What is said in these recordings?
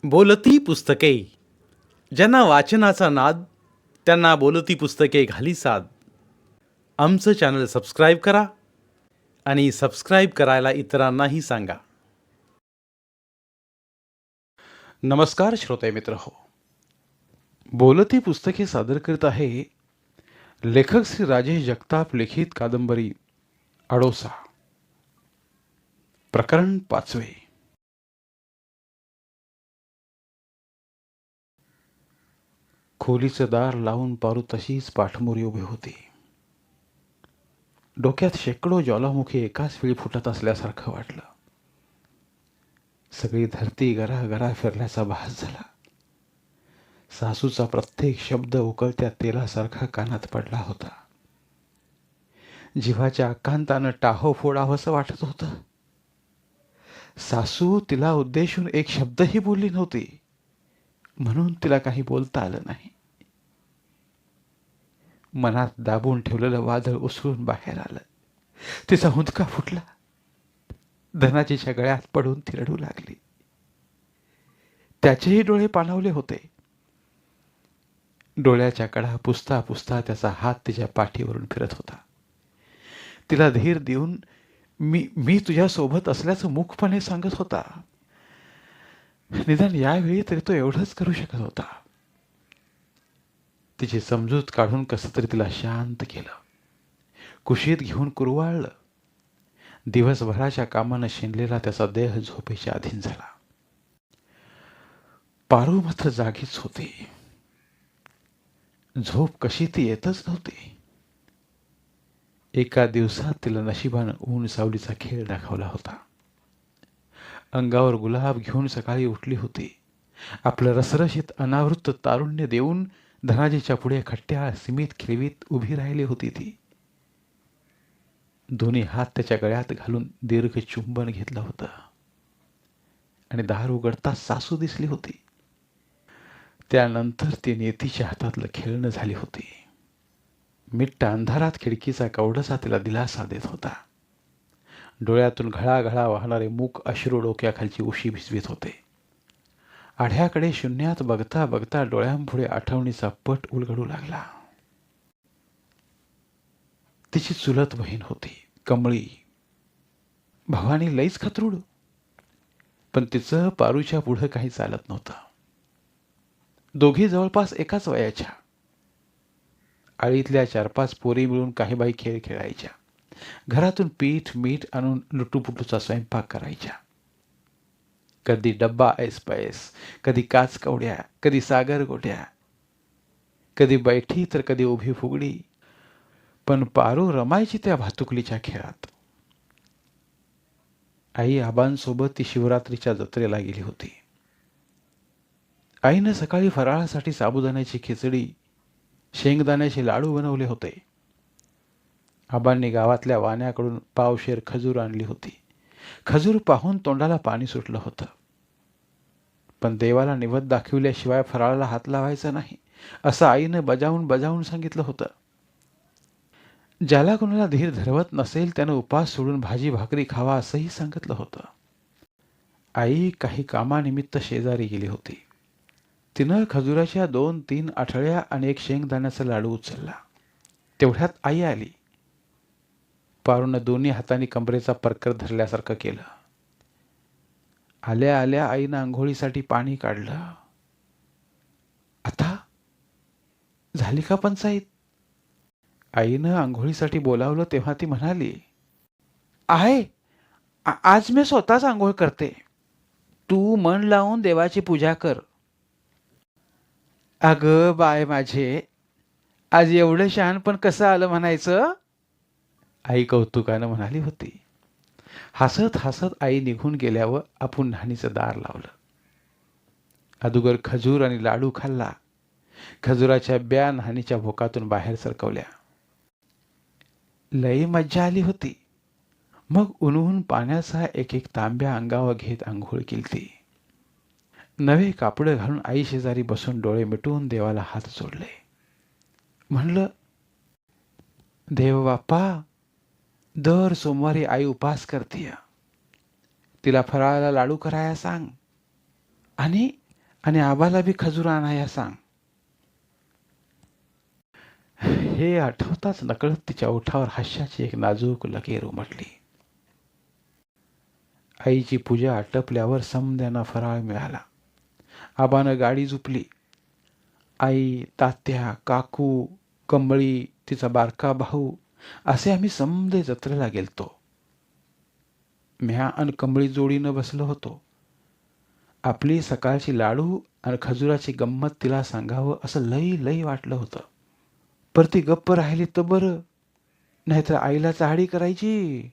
बोलती पुस्तके. ज्यांना वाचनाचा नाद, त्यांना बोलती पुस्तके घाली साद. आमचं चॅनल सबस्क्राईब करा आणि सबस्क्राईब करायला इतरांनाही सांगा. नमस्कार श्रोते मित्र हो. बोलती पुस्तके सादर करीत आहे लेखक श्री राजेश जगताप लिखित कादंबरी आडोसा, प्रकरण 5. खोलीचं दार लावून पारू तशीच पाठमोरी उभी होती. डोक्यात शेकडो ज्वालामुखी एकाच वेळी फुटत असल्यासारखं वाटलं. सगळी धरती गरागरा फिरल्याचा भास झाला. सासूचा प्रत्येक शब्द उकळत्या तेलासारखा कानात पडला होता. जीवाच्या आकांतानं टाहो फोडावंसं वाटत होतं. सासू तिला उद्देशून एक शब्दही बोलली नव्हती, म्हणून तिला काही बोलता आलं नाही. मनात दाबून ठेवलेलं वादळ उसळून बाहेर आलं. तिचा हुंदका फुटला. धनाजीच्या गळ्यात पडून ती रडू लागली. त्याचेही डोळे पाणावले होते. डोळ्याच्या कडा पुसता पुसता त्याचा हात तिच्या पाठीवरून फिरत होता. तिला धीर देऊन मी तुझ्या सोबत असल्याचं मूकपणे सांगत होता. निदान यावेळी तरी तो एवढंच करू शकत होता. तिची समजूत काढून कसं तरी तिला शांत केलं. कुशीत घेऊन कुरवाळलं. दिवसभराच्या कामानं शिनलेला त्याचा देह झोपेच्या अधीन झाला. पारू मात्र जागीच होती. झोप कशी ती येतच नव्हती. एका दिवसात तिला नशिबानं ऊन सावलीचा खेळ दाखवला होता. अंगावर गुलाब घेऊन सकाळी उठली होती. आपलं रसरशीत अनावृत्त तारुण्य देऊन धनाजीच्या पुढे खट्ट्याळ सीमित खिळवीत उभी राहिली होती ती. दोन्ही हात त्याच्या गळ्यात घालून दीर्घ चुंबन घेतलं होतं आणि दार उघडताच सासू दिसली होती. त्यानंतर ती नेतीच्या हातातलं खेळणं झाली होती. मिट्ट अंधारात खिडकीचा कवडसा तिला दिलासा देत होता. डोळ्यातून घळाघळा वाहणारे मूक अश्रू डोक्याखालची उशी भिजवीत होते. आढ्याकडे शून्यात बघता बघता डोळ्यांपुढे आठवणीचा पट उलगडू लागला. तिची चुलत बहीण होती, कमळी. भवानी लईच खतरूड, पण तिचं पारूच्या पुढं काही चालत नव्हतं. दोघी जवळपास एकाच वयाच्या. आळीतल्या 4-5 पोरी मिळून काही बाई खेळ खेळायच्या. घरातून पीठ मीठ आणून लुटूपुटूचा स्वयंपाक करायच्या. कधी डब्बा ऐसपैस, कधी काच कवड्या, कधी सागर गोट्या, कधी बैठी तर कधी उभी फुगडी. पण पारू रमायची त्या भातुकलीच्या खेळात. आई आबांसोबत ती शिवरात्रीच्या जत्रेला गेली होती. आईनं सकाळी फराळासाठी साबुदाण्याची खिचडी, शेंगदाण्याचे लाडू बनवले होते. आबांनी गावातल्या वाण्याकडून पावशेर खजूर आणली होती. खजूर पाहून तोंडाला पाणी सुटलं होतं. पण देवाला निवद दाखविल्याशिवाय फराळाला हात लावायचा नाही, असं आईनं बजावून सांगितलं होतं. ज्याला कोणाला धीर धरवत नसेल त्यानं उपास सोडून भाजी भाकरी खावा असंही सांगितलं होतं. आई काही कामानिमित्त शेजारी गेली होती. तिनं खजुराच्या 2-3 आठळ्या आणि एक शेंगदाण्याचा लाडू उचलला. तेवढ्यात आई आली. पारूनं दोन्ही हातांनी कंबरेचा परकर धरल्यासारखं केलं. आल्या आल्या आईनं आंघोळीसाठी पाणी काढलं. आता झाली का पंचायत? आईनं आंघोळीसाठी बोलावलं तेव्हा ती म्हणाली, आहे, आज मी स्वतःच आंघोळ करते. तू मन लावून देवाची पूजा कर. अगं बाय माझे, आज एवढं शहाणपण कसं आलं म्हणायचं? आई कौतुकानं म्हणाली होती. हसत हसत आई निघून गेल्यावर आपण न्हाणीचं दार लावलं. अदुगर खजूर आणि लाडू खाल्ला. खजुराच्या ब्या न्हाणीच्या भोकातून बाहेर सरकवल्या. लई मज्जा आली होती. मग उन्हून पाण्याचा एक एक तांब्या अंगावर घेत आंघोळ केली. नवे कापडं घालून आई शेजारी बसून डोळे मिटून देवाला हात जोडले. म्हणलं, देव बाप्पा, दर सोमवारी आई उपास करतीय. तिला फराळाला लाडू करायला सांग आणि आणि आबाला बी खजूर आणाया सांग. हे आठवताच नकळत तिच्या ओठावर हास्याची एक नाजूक लकीर उमटली. आईची पूजा आटपल्यावर समद्यांना फराळ मिळाला. आबानं गाडी झुपली. आई, तात्या, काकू, कमळी, तिचा बारका भाऊ असे आम्ही समदे जत्रेला गेलतो. म्या आणि कमळी जोडीनं बसलो होतो. आपली सकाळची लाडू आणि खजुराची गंमत तिला सांगावं असं लई लई वाटलं होतं. पर ती गप्प राहिली तर बरं, नाहीतर आईला चाहडी करायची.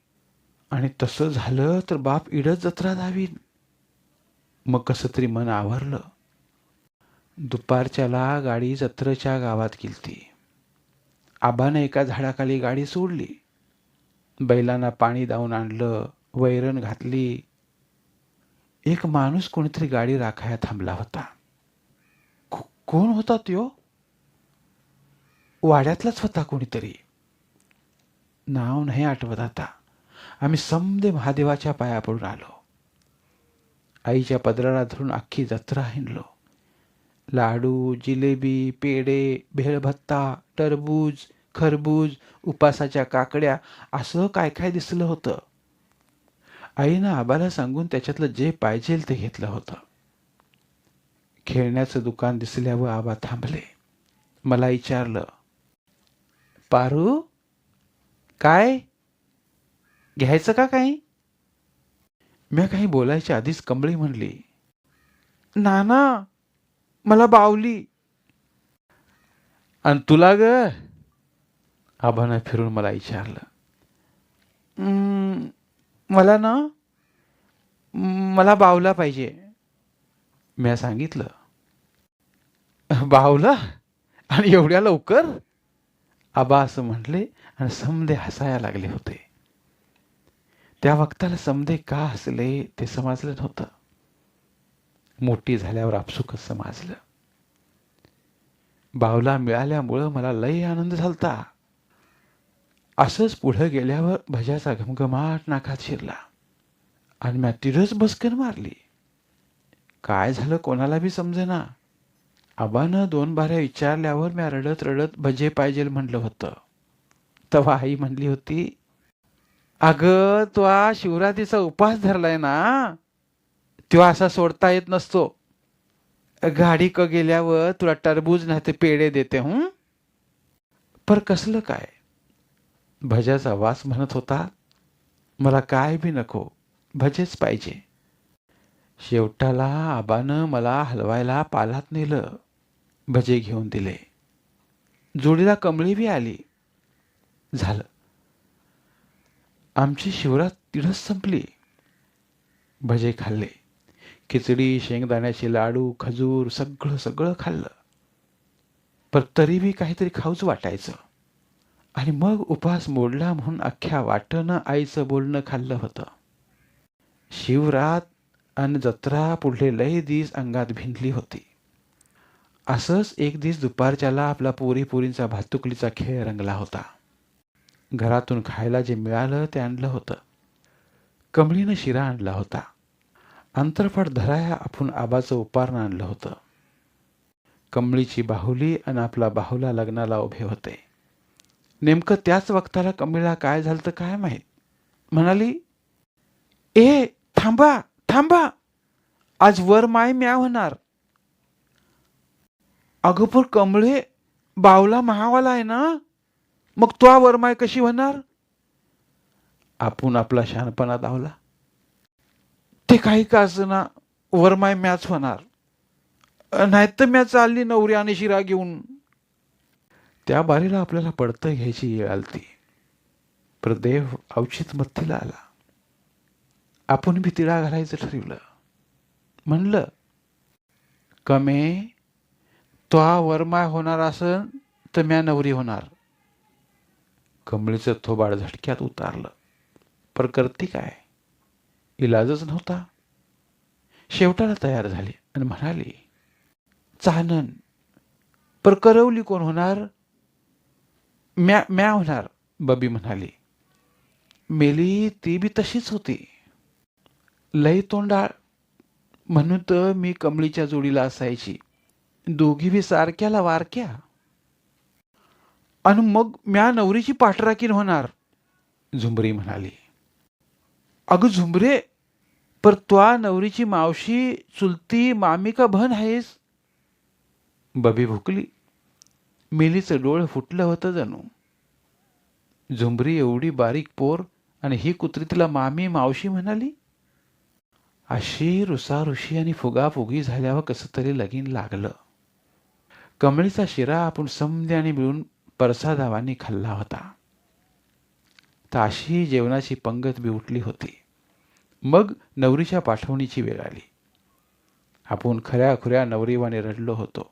आणि तसं झालं तर बाप इडच जत्रा धावीन. मग कसं तरी मन आवरलं. दुपारच्याला गाडी जत्रेच्या गावात गेलती. आबानं एका झाडाखाली गाडी सोडली. बैलांना पाणी दावून आणलं, वैरण घातली. एक माणूस कोणीतरी गाडी राखाया थांबला होता. कोण होता त्यो? वाड्यातलाच होता कोणीतरी. नाव नाही आठवत आता. आम्ही समदे महादेवाच्या पाया पडून आलो. आईच्या पदराला धरून अख्खी जत्रा हिंडलो. लाडू, जिलेबी, पेढे, भेळभत्ता, टरबूज, खरबूज, उपासाच्या काकड्या असं काय काय दिसलं होतं. आईनं आबाला सांगून त्याच्यातलं जे पाहिजे ते घेतलं होतं. खेळण्याचं दुकान दिसल्यावर आबा थांबले. मला विचारलं, पारू, काय घ्यायचं का काही? मी काही बोलायच्या आधीच कमळी म्हणली, नाना, मला बावली. आणि तुला ग? आबानं फिरून मला विचारलं. मला ना, मला बावला पाहिजे. मी सांगितलं. बावला? आणि एवढ्या लवकर? आबा असं म्हटले आणि समदे हसायला लागले होते. त्या वक्ताला समदे का हसले ते समजलं नव्हतं. मोठी झाल्यावर आपसुकच समजलं. बावला मिळाल्यामुळं मला लई आनंद झालता. असंच पुढं गेल्यावर भज्याचा घमघमाट नाकात शिरला आणि मी तिरच बसकन मारली. काय झालं कोणाला बी समजेना. आबानं 2 बाऱ्या विचारल्यावर मी रडत रडत भजे पाहिजे म्हणलं होतं. तेव्हा आई म्हणली होती, अगं तो शिवरात्रीचा उपास धरलाय ना, तो असा सोडता येत नसतो. गाडी क गेल्यावर तुला टरबूज नाही ते पेढे देते. पर कसलं काय? भज्याचा वास म्हणत होता, मला काय बी नको, भजेच पाहिजे. शेवटाला आबानं मला हलवायला पालात नेलं. भजे घेऊन दिले. जोडीला कमळी बी आली. झालं. आमची शिवरात तिढच संपली. भजे खाल्ले. खिचडी, शेंगदाण्याचे लाडू, खजूर सगळं सगळं खाल्लं. पण तरी बी काहीतरी खाऊच वाटायचं. आणि मग उपवास मोडला म्हणून अख्ख्या वाटणं आईचं बोलणं खाल्लं होतं. शिवरात आणि जत्रा पुढले लय दिस अंगात भिनली होती. असंच एक दिस दुपारच्याला आपला पोरींचा भातुकलीचा खेळ रंगला होता. घरातून खायला जे मिळालं ते आणलं होतं. कमळीनं शिरा आणला होता. अंतरफाट धराया आपण आबाचं उपारणं आणलं होतं. कमळीची बाहुली आणि आपला बाहुला लग्नाला उभे होते. नेमकं त्याच वक्ताला कमळीला काय झालं काय माहीत. म्हणाली, ए थांबा थांबा, आज वर माय म्या होणार. अगं पण कमळे, बावला महावाला आहे ना, मग तो वरमाय कशी होणार? आपण आपला शहाणपणा दावला. ते काही का असना, वरमाय मॅच होणार. नाही तर म्या चालली नवरी आणि शिरा घेऊन. त्या बारीला आपल्याला पडतं घ्यायची वेळ आलती. प्रदेव औचित मत्तीला आला. आपण बी तिळा घालायचं ठरवलं. म्हणलं, कमे, तो वरमाय होणार असन तर म्या नवरी होणार. कमळीचं थोबाड झटक्यात उतारलं. पर करती काय, इलाजच नव्हता. शेवटाला तयार झाली आणि म्हणाली, चानन, पर करवली कोण होणार? म्या होणार. बबी म्हणाली. मेली ती बी तशीच होती, लई तोंडाळ. म्हणून तर मी कमळीच्या जोडीला असायची. दोघी बी सारख्याला वारक्या. अन मग म्या नवरीची पाठराखीण होणार, झुंबरी म्हणाली. अगं झुंबरे, पर त्वा नवरीची मावशी, चुलती, मामी का बहन आहेस? बबी भुकली. मिलीचं डोळं फुटलं होतं जणू. झुंबरी एवढी बारीक पोर आणि ही कुत्री तिला मामी मावशी म्हणाली. अशी रुसारुशी आणि फुगाफुगी झाल्यावर कसं तरी लगीन लागलं. कमळीचा शिरा आपण समध्याने मिळून परसादावानी खाल्ला होता. ताशी जेवणाची पंगत बी उठली होती. मग नवरीच्या पाठवणीची वेळ आली. आपण खऱ्या खुऱ्या नवरीवाने रडलो होतो.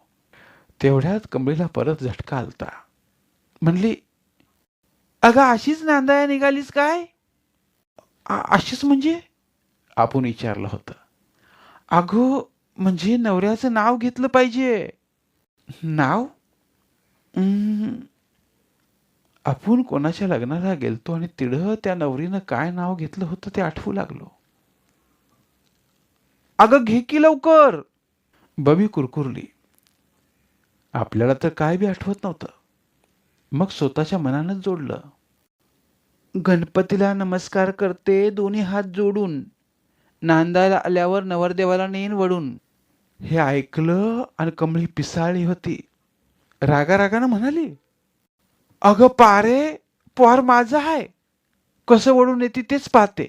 तेवढ्यात कमळीला परत झटका आलता. म्हणली, अगं अशीच नांदाया निघालीस काय? अशीच म्हणजे? आपण विचारलं होतं. अगो म्हणजे नवऱ्याचं नाव घेतलं पाहिजे. नाव? आपण कोणाच्या लग्नाला गेलतो आणि तिढं त्या नवरीनं काय नाव घेतलं होतं ते आठवू लागलो. अगं घे की लवकर, बबी कुरकुरली. आपल्याला तर काय बी आठवत नव्हतं. मग स्वतःच्या मनानंच जोडलं. गणपतीला नमस्कार करते दोन्ही हात जोडून, नांदायला आल्यावर नवरदेवाला नेन वडून. हे ऐकलं आणि कमळी पिसाळली होती. रागारागानं म्हणाली, अगं पारे, पोर माझं आहे, कसं वडून येते तेच पाहते.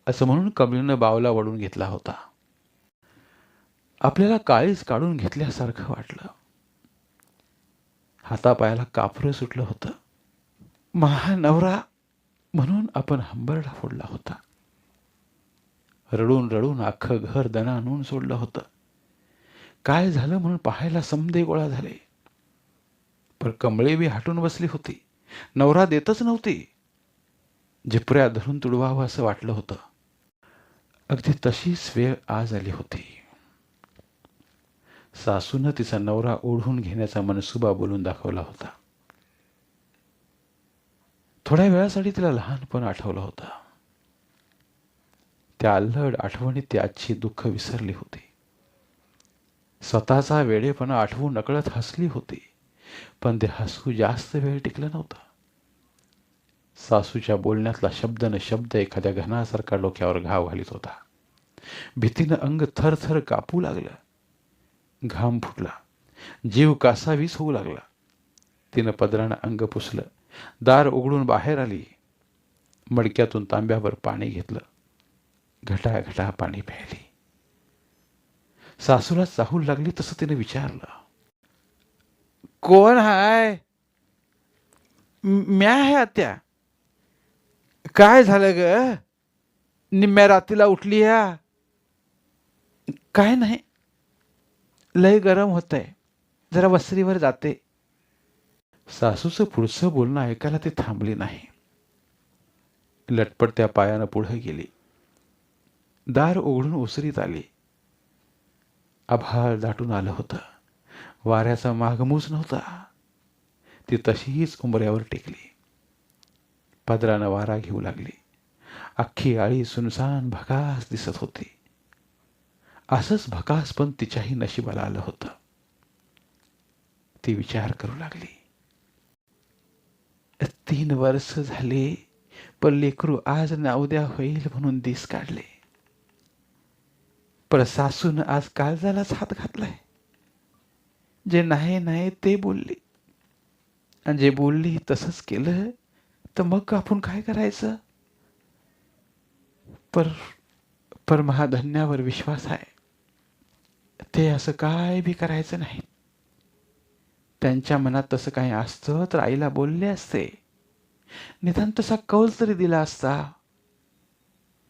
असं म्हणून कमळीनं बावला वडून घेतला होता. आपल्याला काळीच काढून घेतल्यासारखं वाटलं. हातापायाला कापरं सुटलं होतं. महानवरा म्हणून आपण हंबरडा फोडला होता. रडून रडून अख्खं घर दणा आणून सोडलं होतं. काय झालं म्हणून पाहायला समदे गोळा झाले. पण कमळे बी हटून बसली होती. नवरा देतच नव्हती. झिपऱ्या धरून तुडवावं असं वाटलं होतं. अगदी तशीच वेळ आज आली होती. सासूनं तिचा नवरा ओढून घेण्याचा मनसुबा बोलून दाखवला होता. थोड्या वेळासाठी तिला लहानपण आठवलं होतं. त्या अल्लड आठवणीत ती आजची दुःख विसरली होती. स्वतःचा वेडेपणा आठवून नकळत हसली होती. पण ते हसू जास्त वेळ टिकलं नव्हतं. सासूच्या बोलण्यातला शब्द न शब्द एखाद्या घनासारखा डोक्यावर घाव घालीत होता. भीतीनं अंग थरथर कापू लागलं. घाम फुटला. जीव कासावीस होऊ लागला. तिनं पदरानं अंग पुसलं. दार उघडून बाहेर आली. मडक्यातून तांब्यावर पाणी घेतलं. घटाघटा पाणी प्यायली. सासूला चाहूल लागली तसं तिने विचारलं, कोण हाय? म्या आहे आत्या. काय झालं ग? निम्म्या रात्रीला उठली या? काय नाही, लय गरम होतंय, जरा वस्त्रीवर जाते. सासूचं पुढचं बोलणं ऐकायला ती थांबली नाही. लटपट त्या पायानं पुढे गेली. दार उघडून ओसरीत आली. आभाळ दाटून आलं होतं. वाऱ्याचा मागमूस नव्हता. ती तशीच उंबऱ्यावर टेकली. पदरानं वारा घेऊ लागली. अख्खी आळी सुनसान भकास दिसत होती. असंच भकास पण तिच्याही नशिबाला आलं होतं. ती विचार करू लागली. 3 वर्ष झाले, पण लेकरू आज ना उद्या होईल म्हणून दिस काढले. पण सासून आज काळजालाच हात घातलाय. जे नाही नाही ते बोलली, आणि जे बोलली तसंच केलं तर मग आपण काय करायचं? पर महाधन्यावर विश्वास आहे. ते असं काय बी करायचं नाही. त्यांच्या मनात तसं काही असतं तर आईला बोलले असते, निदान तसा कौल तरी दिला असता.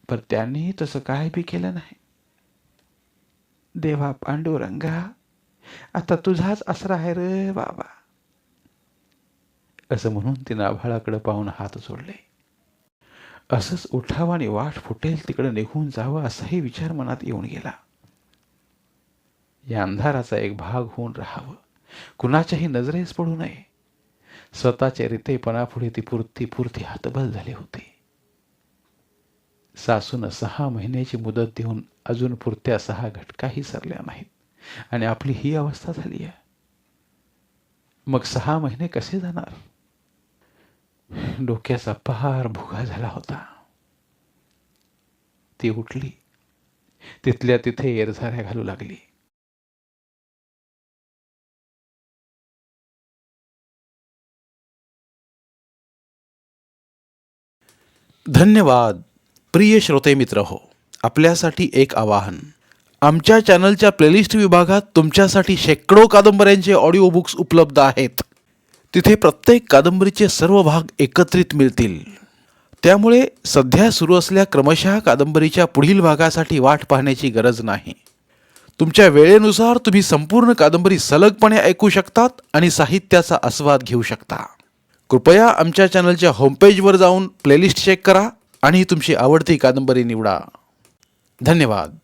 पण त्यांनी तसं काय बी केलं नाही. देवा पांडुरंगा, आता तुझाच आसरा आहे रे बाबा. असं म्हणून तिनं आभाळाकडे पाहून हात जोडले. असंच उठावं आणि वाट फुटेल तिकडे निघून जावं असाही विचार मनात येऊन गेला. या अंधाराचा एक भाग होऊन राहावं, कुणाच्याही नजरेस पडू नये. स्वतःच्या रितेपणापुढे ती पुरती हातबल झाली होती. सासूनं 6 महिन्याची मुदत देऊन अजून पुरत्या 6 घटकाही सरल्या नाहीत आणि आपली ही अवस्था झाली आहे. मग 6 महिने कसे जाणार? डोक्याचा पार भुगा झाला होता. ती उठली, तिथल्या तिथे एरझाऱ्या घालू लागली. धन्यवाद. प्रिय श्रोते मित्र हो, आपल्यासाठी एक आवाहन. आमच्या चॅनलच्या प्लेलिस्ट विभागात तुमच्यासाठी शेकडो कादंबऱ्यांचे ऑडिओ बुक्स उपलब्ध आहेत. तिथे प्रत्येक कादंबरीचे सर्व भाग एकत्रित मिळतील. त्यामुळे सध्या सुरू असलेल्या क्रमशः कादंबरीच्या पुढील भागासाठी वाट पाहण्याची गरज नाही. तुमच्या वेळेनुसार तुम्ही संपूर्ण कादंबरी सलगपणे ऐकू शकतात आणि साहित्याचा आस्वाद घेऊ शकता. कृपया आमच्या चॅनलच्या होमपेजवर जाऊन प्लेलिस्ट चेक करा आणि तुमची आवडती कादंबरी निवडा. धन्यवाद.